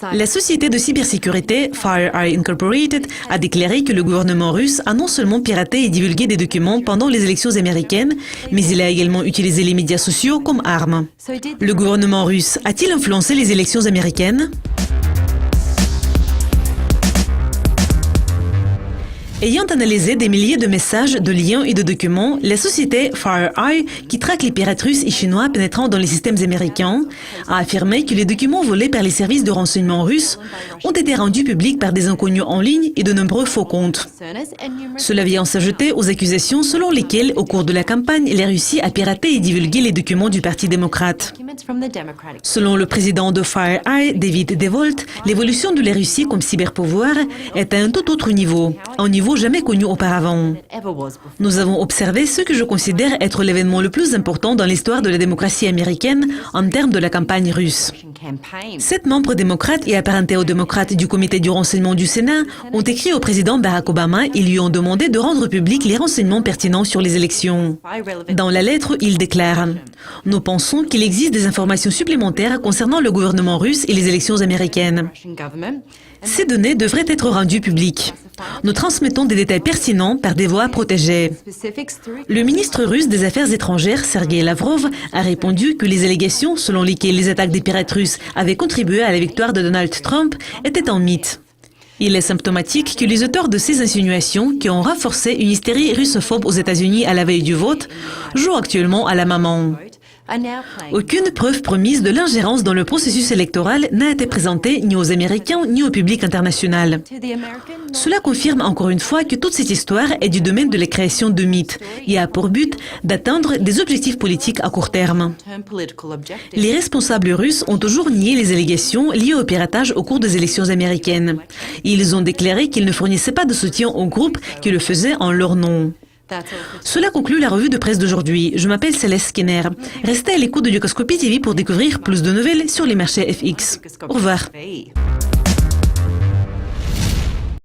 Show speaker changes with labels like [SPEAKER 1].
[SPEAKER 1] La société de cybersécurité FireEye Incorporated a déclaré que le gouvernement russe a non seulement piraté et divulgué des documents pendant les élections américaines, mais il a également utilisé les médias sociaux comme arme. Le gouvernement russe a-t-il influencé les élections américaines ? Ayant analysé des milliers de messages, de liens et de documents, la société FireEye, qui traque les pirates russes et chinois pénétrant dans les systèmes américains, a affirmé que les documents volés par les services de renseignement russes ont été rendus publics par des inconnus en ligne et de nombreux faux comptes. Cela vient s'ajouter aux accusations selon lesquelles, au cours de la campagne, la Russie a piraté et divulgué les documents du Parti démocrate. Selon le président de FireEye, David DeVolt, l'évolution de la Russie comme cyberpouvoir est à un tout autre niveau, un niveau jamais connu auparavant. Nous avons observé ce que je considère être l'événement le plus important dans l'histoire de la démocratie américaine en termes de la campagne russe. 7 membres démocrates et apparentés aux démocrates du comité du renseignement du Sénat ont écrit au président Barack Obama et lui ont demandé de rendre publics les renseignements pertinents sur les élections. Dans la lettre, il déclare « Nous pensons qu'il existe des informations supplémentaires concernant le gouvernement russe et les élections américaines. Ces données devraient être rendues publiques. Nous transmettons des détails pertinents par des voies protégées. » Le ministre russe des Affaires étrangères, Sergei Lavrov, a répondu que les allégations selon lesquelles les attaques des pirates russes avaient contribué à la victoire de Donald Trump étaient un mythe. Il est symptomatique que les auteurs de ces insinuations, qui ont renforcé une hystérie russophobe aux États-Unis à la veille du vote, jouent actuellement à la maman. Aucune preuve promise de l'ingérence dans le processus électoral n'a été présentée ni aux Américains ni au public international. Cela confirme encore une fois que toute cette histoire est du domaine de la création de mythes et a pour but d'atteindre des objectifs politiques à court terme. Les responsables russes ont toujours nié les allégations liées au piratage au cours des élections américaines. Ils ont déclaré qu'ils ne fournissaient pas de soutien aux groupes qui le faisaient en leur nom. Cela conclut la revue de presse d'aujourd'hui. Je m'appelle Céleste Skinner. Restez à l'écoute de Dukascopy TV pour découvrir plus de nouvelles sur les marchés FX. Au revoir.